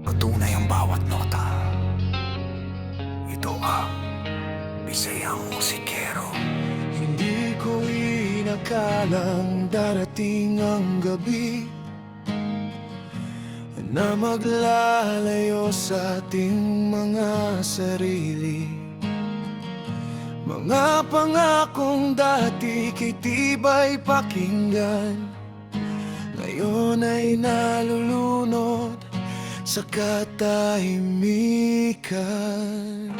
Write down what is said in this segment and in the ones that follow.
Patunay ang bawat nota. Ito ang Bisayang Musikero. Hindi ko inakalang darating ang gabi na maglalayo sa ating mga sarili. Mga pangakong dati kay tibay pakinggan, ngayon ay nalulunod sa katahimikan.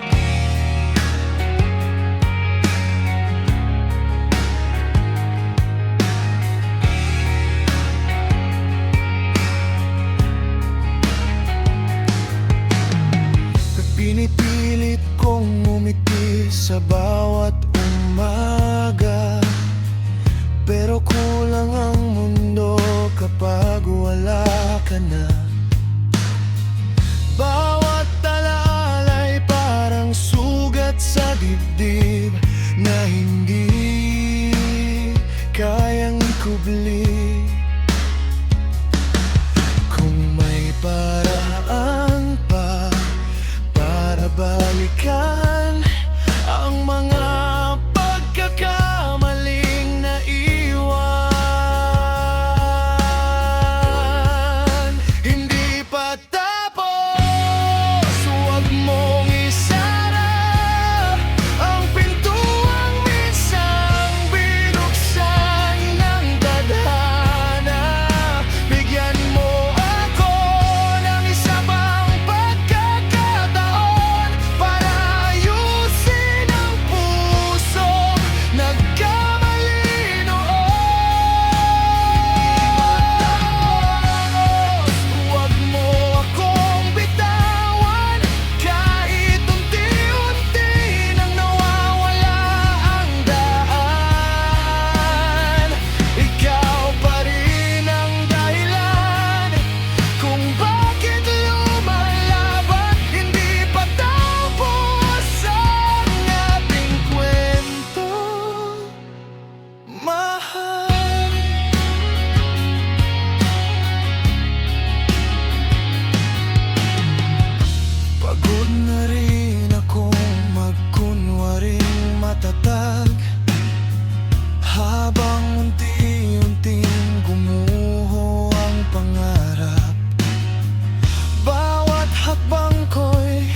Pinipilit kong umiti sa bawat umaga, pero kulang ang mundo kapag wala ka na. Bawat alaala'y parang sugat sa dibdib na hindi kayang ikubli. Kung may paraan pa para balikan ang mga pagkakamaling naiwan, hindi pa tapos. Huwag mong isara ang pintuang minsang binuksan ng tadhana. Bigyan mo ako ng isa pang pagkakataon para ayusin ang pusong nagkamali noon. Huwag mo akong bitawan kahit unti-unti nang nawawala ang daan. Ikaw pa rin ang dahilan kung bakit lumalaban. Hindi pa tapos ang ating kwento, mahal. Pagod na rin akong magkunwaring matatag, habang unti-unting gumuho ang pangarap. Bawat hakbang ko'y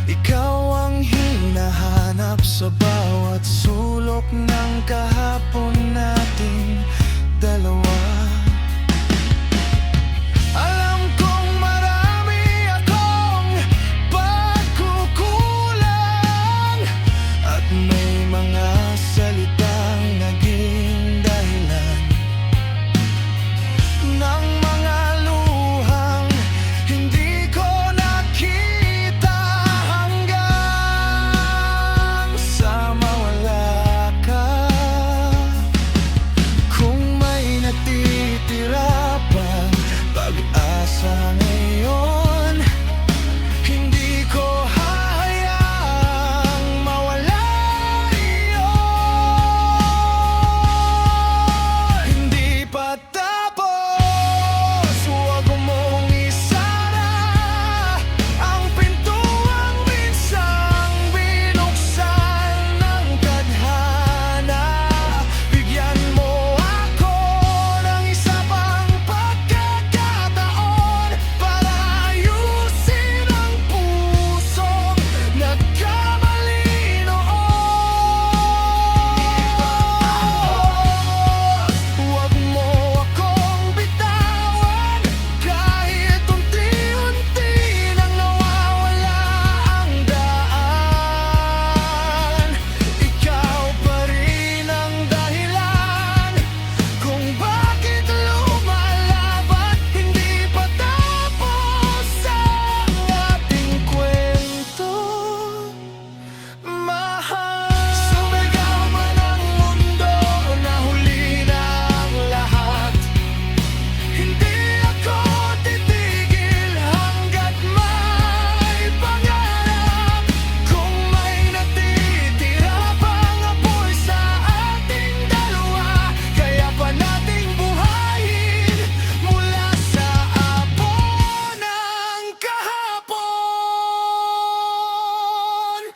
ikaw ang hinahanap sa bawat sulok ng kahapon nating dalawa. Alam kong marami akong pagkukulang at may mga salitang naging dahilan ng mga luhang hindi ko nakita hanggang sa mawala ka.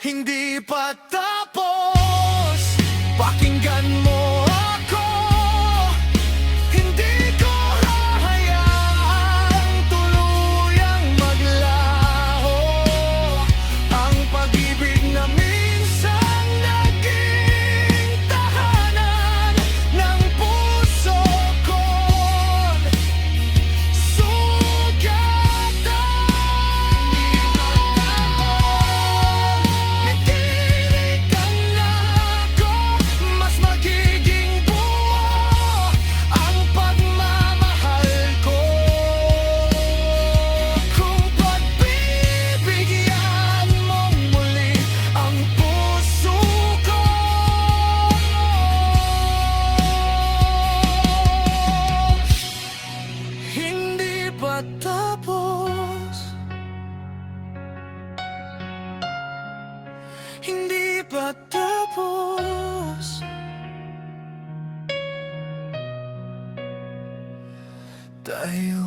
Hindi pa tapos. Pakinggan mo ako. Hindi ko hahayaang tuluyang maglaho ang pag-ibig na minsan naging tahanan ng puso ko'n sugatan. Nitinig ang lago, mas magiging buo ang pagmamahal ko. Kung pagbibigyan mong muli ang puso ko. Hindi pa tapos. Hindi pa tapos. Tayo